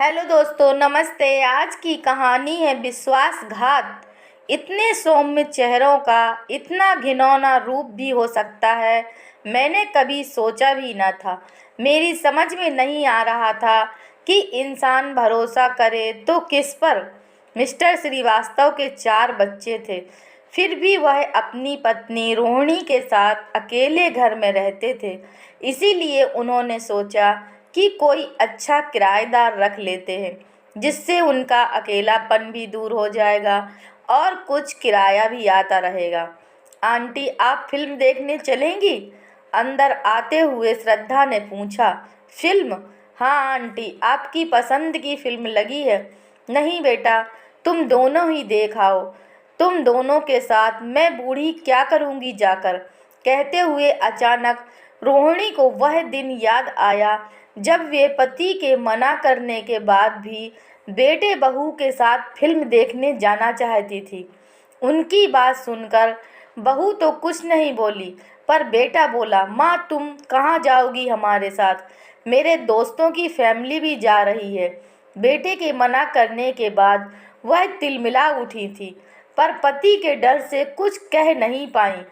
Hello दोस्तों, नमस्ते। आज की कहानी है विश्वासघात। इतने सौम्य चेहरों का इतना घिनौना रूप भी हो सकता है, मैंने कभी सोचा भी न था। मेरी समझ में नहीं आ रहा था कि इंसान भरोसा करे तो किस पर। मिस्टर श्रीवास्तव के 4 बच्चे थे, फिर भी वह अपनी पत्नी रोहिणी के साथ अकेले घर में रहते थे। इसीलिए उन्होंने सोचा कि कोई अच्छा किराएदार रख लेते हैं, जिससे उनका अकेलापन भी दूर हो जाएगा और कुछ किराया भी आता रहेगा। आंटी, आप फिल्म देखने चलेंगी? अंदर आते हुए श्रद्धा ने पूछा। फिल्म? हाँ आंटी, आपकी पसंद की फिल्म लगी है। नहीं बेटा, तुम दोनों ही देख आओ। तुम दोनों के साथ मैं बूढ़ी क्या करूँगी जाकर। कहते हुए अचानक रोहिणी को वह दिन याद आया जब वे पति के मना करने के बाद भी बेटे बहू के साथ फिल्म देखने जाना चाहती थी। उनकी बात सुनकर बहू तो कुछ नहीं बोली, पर बेटा बोला, माँ तुम कहाँ जाओगी हमारे साथ? मेरे दोस्तों की फैमिली भी जा रही है। बेटे के मना करने के बाद वह तिलमिला उठी थी, पर पति के डर से कुछ कह नहीं पाई,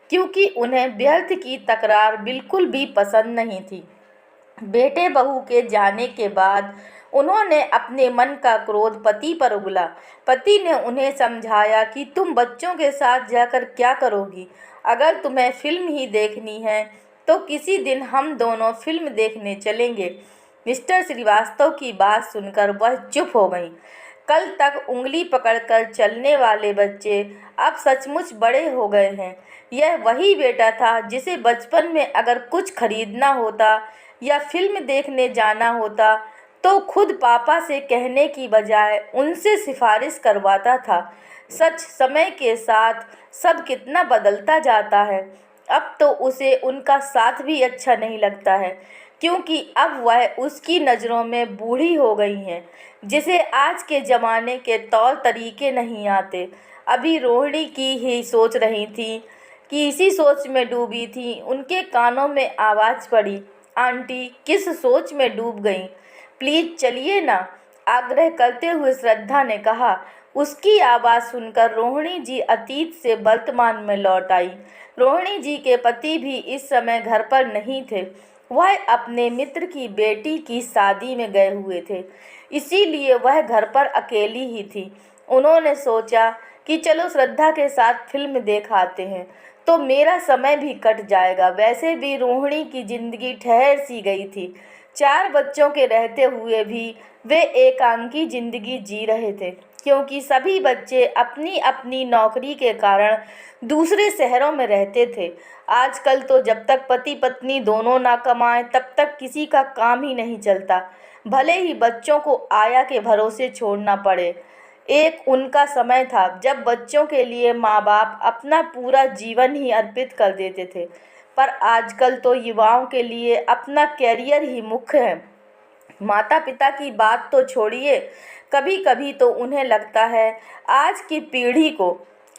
क्योंकि उन्हें व्यर्थ की तकरार बिल्कुल भी पसंद नहीं थी। बेटे बहू के जाने के बाद उन्होंने अपने मन का क्रोध पति पर उगला। पति ने उन्हें समझाया कि तुम बच्चों के साथ जाकर क्या करोगी? अगर तुम्हें फिल्म ही देखनी है तो किसी दिन हम दोनों फिल्म देखने चलेंगे। मिस्टर श्रीवास्तव की बात सुनकर वह चुप हो गई। कल तक उंगली पकड़कर चलने वाले बच्चे अब सचमुच बड़े हो गए हैं। यह वही बेटा था जिसे बचपन में अगर कुछ खरीदना होता या फिल्म देखने जाना होता तो खुद पापा से कहने की बजाय उनसे सिफारिश करवाता था। सच, समय के साथ सब कितना बदलता जाता है। अब तो उसे उनका साथ भी अच्छा नहीं लगता है, क्योंकि अब वह उसकी नज़रों में बूढ़ी हो गई हैं, जिसे आज के ज़माने के तौर तरीके नहीं आते। अभी रोहिणी की ही सोच रही थी कि इसी सोच में डूबी थी, उनके कानों में आवाज़ पड़ी। आंटी किस सोच में डूब गईं? प्लीज़ चलिए ना, आग्रह करते हुए श्रद्धा ने कहा। उसकी आवाज़ सुनकर रोहिणी जी अतीत से वर्तमान में लौट आई। रोहिणी जी के पति भी इस समय घर पर नहीं थे। वह अपने मित्र की बेटी की शादी में गए हुए थे, इसीलिए वह घर पर अकेली ही थी। उन्होंने सोचा कि चलो श्रद्धा के साथ फिल्म देख आते हैं, तो मेरा समय भी कट जाएगा। वैसे भी रोहिणी की जिंदगी ठहर सी गई थी। 4 बच्चों के रहते हुए भी वे एकांकी जिंदगी जी रहे थे, क्योंकि सभी बच्चे अपनी अपनी नौकरी के कारण दूसरे शहरों में रहते थे। आजकल तो जब तक पति पत्नी दोनों ना कमाएं तब तक किसी का काम ही नहीं चलता, भले ही बच्चों को आया के भरोसे छोड़ना पड़े। एक उनका समय था जब बच्चों के लिए माँ बाप अपना पूरा जीवन ही अर्पित कर देते थे, पर आजकल तो युवाओं के लिए अपना कैरियर ही मुख्य है। माता पिता की बात तो छोड़िए, कभी कभी तो उन्हें लगता है आज की पीढ़ी को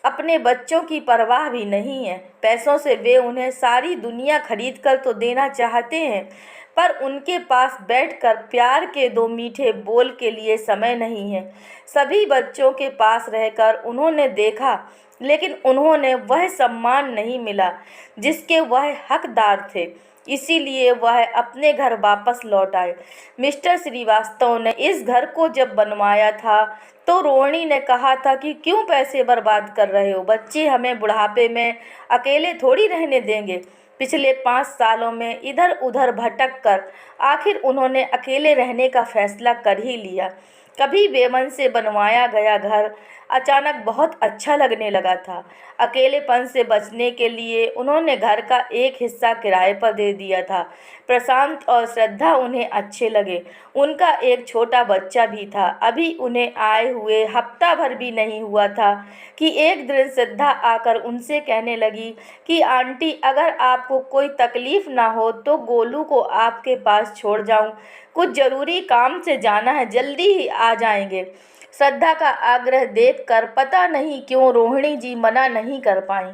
अपने बच्चों की परवाह भी नहीं है। पैसों से वे उन्हें सारी दुनिया खरीद कर तो देना चाहते हैं, पर उनके पास बैठकर प्यार के 2 मीठे बोल के लिए समय नहीं है। सभी बच्चों के पास रहकर उन्होंने देखा, लेकिन उन्होंने वह सम्मान नहीं मिला जिसके वह हकदार थे। इसीलिए वह अपने घर वापस लौट आए। मिस्टर श्रीवास्तव ने इस घर को जब बनवाया था तो रोहिणी ने कहा था कि क्यों पैसे बर्बाद कर रहे हो? बच्चे हमें बुढ़ापे में अकेले थोड़ी रहने देंगे। पिछले 5 सालों में इधर उधर भटक कर आखिर उन्होंने अकेले रहने का फैसला कर ही लिया। कभी बेमन से बनवाया गया घर अचानक बहुत अच्छा लगने लगा था। अकेलेपन से बचने के लिए उन्होंने घर का एक हिस्सा किराए पर दे दिया था। प्रशांत और श्रद्धा उन्हें अच्छे लगे। उनका एक छोटा बच्चा भी था। अभी उन्हें आए हुए हफ्ता भर भी नहीं हुआ था कि एक दिन श्रद्धा आकर उनसे कहने लगी कि आंटी, अगर आपको कोई तकलीफ़ ना हो तो गोलू को आपके पास छोड़ जाऊं। कुछ ज़रूरी काम से जाना है, जल्दी ही आ जाएंगे। श्रद्धा का आग्रह देखकर पता नहीं क्यों रोहिणी जी मना नहीं कर पाईं।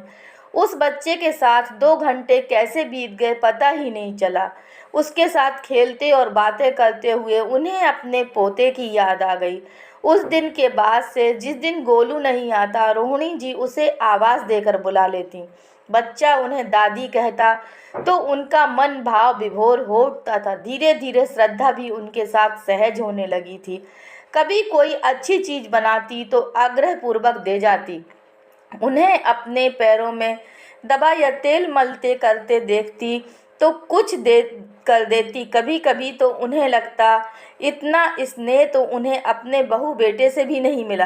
उस बच्चे के साथ 2 घंटे कैसे बीत गए पता ही नहीं चला। उसके साथ खेलते और बातें करते हुए उन्हें अपने पोते की याद आ गई। उस दिन के बाद से जिस दिन गोलू नहीं आता, रोहिणी जी उसे आवाज़ देकर बुला लेती। बच्चा उन्हें दादी कहता तो उनका मन भाव विभोर हो उठता था। धीरे धीरे श्रद्धा भी उनके साथ सहज होने लगी थी। कभी कोई अच्छी चीज़ बनाती तो आग्रहपूर्वक दे जाती। उन्हें अपने पैरों में दवा या तेल मलते करते देखती तो कुछ दे कर देती। कभी कभी तो उन्हें लगता इतना स्नेह तो उन्हें अपने बहू बेटे से भी नहीं मिला।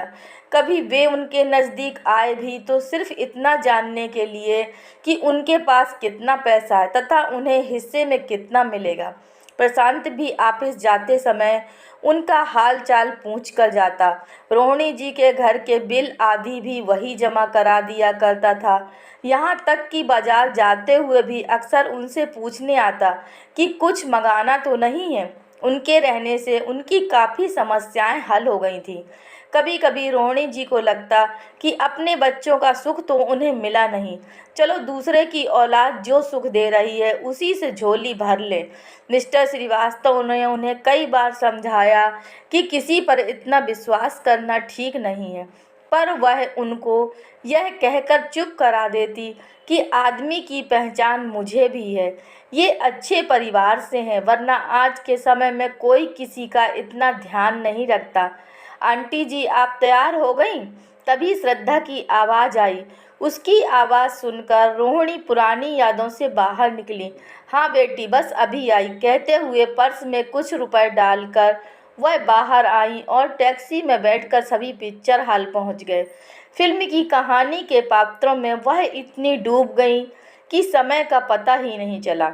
कभी वे उनके नज़दीक आए भी तो सिर्फ इतना जानने के लिए कि उनके पास कितना पैसा है तथा उन्हें हिस्से में कितना मिलेगा। प्रशांत भी ऑफिस जाते समय उनका हाल चाल पूछ कर जाता। रोहिणी जी के घर के बिल आदि भी वही जमा करा दिया करता था। यहाँ तक कि बाजार जाते हुए भी अक्सर उनसे पूछने आता कि कुछ मंगाना तो नहीं है। उनके रहने से उनकी काफ़ी समस्याएं हल हो गई थीं। कभी कभी रोहिणी जी को लगता कि अपने बच्चों का सुख तो उन्हें मिला नहीं, चलो दूसरे की औलाद जो सुख दे रही है उसी से झोली भर ले। मिस्टर श्रीवास्तव ने उन्हें कई बार समझाया कि किसी पर इतना विश्वास करना ठीक नहीं है, पर वह उनको यह कहकर चुप करा देती कि आदमी की पहचान मुझे भी है, ये अच्छे परिवार से हैं, वरना आज के समय में कोई किसी का इतना ध्यान नहीं रखता। आंटी जी आप तैयार हो गईं? तभी श्रद्धा की आवाज़ आई। उसकी आवाज़ सुनकर रोहिणी पुरानी यादों से बाहर निकली। हाँ बेटी बस अभी आई, कहते हुए पर्स में कुछ रुपए डालकर वह बाहर आई और टैक्सी में बैठकर सभी पिक्चर हॉल पहुंच गए। फिल्म की कहानी के पात्रों में वह इतनी डूब गई कि समय का पता ही नहीं चला।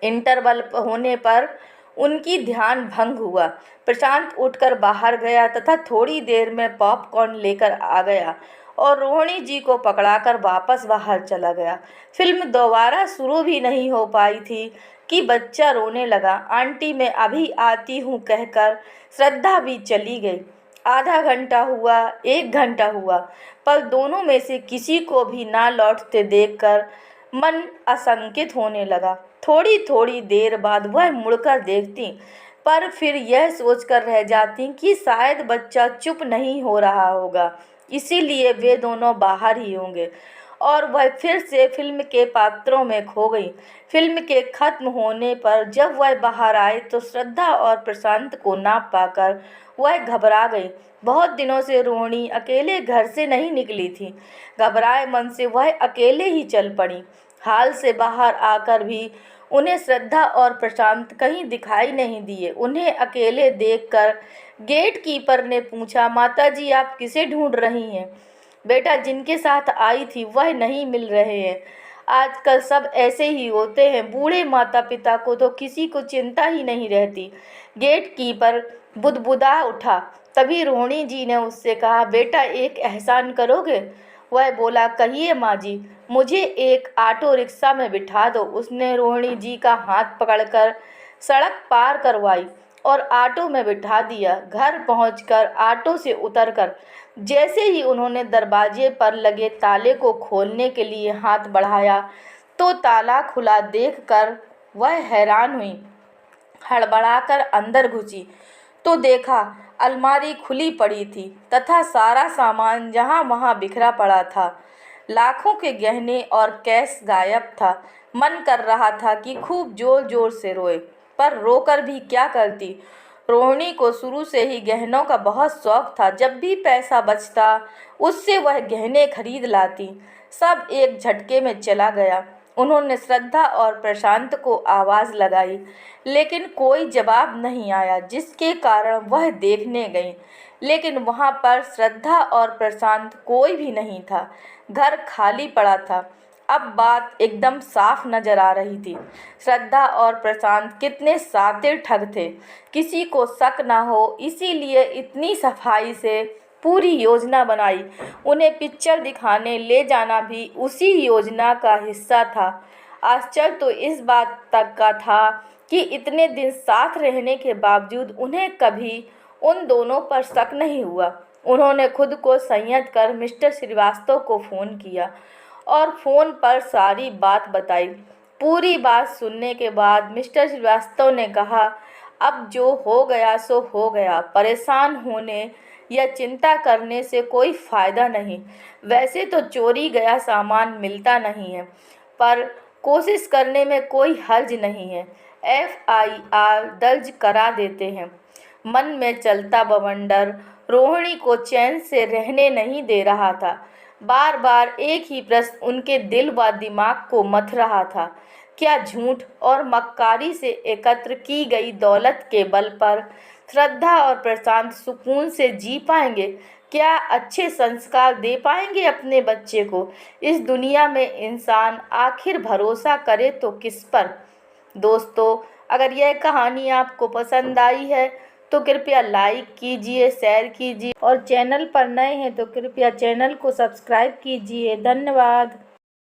इंटरवल होने पर उनकी ध्यान भंग हुआ। प्रशांत उठकर बाहर गया तथा थोड़ी देर में पॉपकॉर्न लेकर आ गया और रोहिणी जी को पकड़ाकर वापस बाहर चला गया। फिल्म दोबारा शुरू भी नहीं हो पाई थी कि बच्चा रोने लगा। आंटी मैं अभी आती हूँ कहकर श्रद्धा भी चली गई। आधा घंटा हुआ, 1 घंटा हुआ, पर दोनों में से किसी को भी ना लौटते देखकर मन आशंकित होने लगा। थोड़ी थोड़ी देर बाद वह मुड़कर देखती, पर फिर यह सोचकर रह जाती कि शायद बच्चा चुप नहीं हो रहा होगा, इसीलिए वे दोनों बाहर ही होंगे। और वह फिर से फिल्म के पात्रों में खो गई। फिल्म के खत्म होने पर जब वह बाहर आए तो श्रद्धा और प्रशांत को ना पाकर वह घबरा गई। बहुत दिनों से रोहिणी अकेले घर से नहीं निकली थी। घबराए मन से वह अकेले ही चल पड़ी। हाल से बाहर आकर भी उन्हें श्रद्धा और प्रशांत कहीं दिखाई नहीं दिए। उन्हें अकेले देखकर गेट कीपर ने पूछा, माताजी आप किसे ढूंढ रही हैं? बेटा जिनके साथ आई थी वह नहीं मिल रहे हैं। आजकल सब ऐसे ही होते हैं, बूढ़े माता पिता को तो किसी को चिंता ही नहीं रहती। गेट कीपर बुदबुदा उठा। तभी रोहिणी जी ने उससे कहा, बेटा एक एहसान करोगे? वह बोला, कहिए माँ जी, मुझे एक ऑटो रिक्शा में बिठा दो। उसने रोहिणी जी का हाथ पकड़कर सड़क पार करवाई और ऑटो में बिठा दिया। घर पहुंचकर ऑटो से उतरकर जैसे ही उन्होंने दरवाजे पर लगे ताले को खोलने के लिए हाथ बढ़ाया तो ताला खुला देखकर वह हैरान हुई। हड़बड़ाकर अंदर घुसी तो देखा अलमारी खुली पड़ी थी तथा सारा सामान जहाँ वहाँ बिखरा पड़ा था। लाखों के गहने और कैश गायब था। मन कर रहा था कि खूब जोर जोर से रोए, पर रोकर भी क्या करती। रोहिणी को शुरू से ही गहनों का बहुत शौक था। जब भी पैसा बचता उससे वह गहने खरीद लाती। सब एक झटके में चला गया। उन्होंने श्रद्धा और प्रशांत को आवाज़ लगाई, लेकिन कोई जवाब नहीं आया, जिसके कारण वह देखने गई। लेकिन वहाँ पर श्रद्धा और प्रशांत कोई भी नहीं था। घर खाली पड़ा था। अब बात एकदम साफ नजर आ रही थी। श्रद्धा और प्रशांत कितने शातिर ठग थे, किसी को शक ना हो, इसीलिए इतनी सफाई से पूरी योजना बनाई। उन्हें पिक्चर दिखाने ले जाना भी उसी योजना का हिस्सा था। आश्चर्य तो इस बात तक का था कि इतने दिन साथ रहने के बावजूद उन्हें कभी उन दोनों पर शक नहीं हुआ। उन्होंने खुद को संयत कर मिस्टर श्रीवास्तव को फ़ोन किया और फ़ोन पर सारी बात बताई। पूरी बात सुनने के बाद मिस्टर श्रीवास्तव ने कहा, अब जो हो गया सो हो गया, परेशान होने या चिंता करने से कोई फ़ायदा नहीं। वैसे तो चोरी गया सामान मिलता नहीं है, पर कोशिश करने में कोई हर्ज नहीं है। FIR दर्ज करा देते हैं। मन में चलता बवंडर रोहिणी को चैन से रहने नहीं दे रहा था। बार बार एक ही प्रश्न उनके दिल व दिमाग को मथ रहा था। क्या झूठ और मक्कारी से एकत्र की गई दौलत के बल पर श्रद्धा और प्रशांत सुकून से जी पाएंगे? क्या अच्छे संस्कार दे पाएंगे अपने बच्चे को? इस दुनिया में इंसान आखिर भरोसा करे तो किस पर? दोस्तों, अगर यह कहानी आपको पसंद आई है तो कृपया लाइक कीजिए, शेयर कीजिए और चैनल पर नए हैं तो कृपया चैनल को सब्सक्राइब कीजिए। धन्यवाद।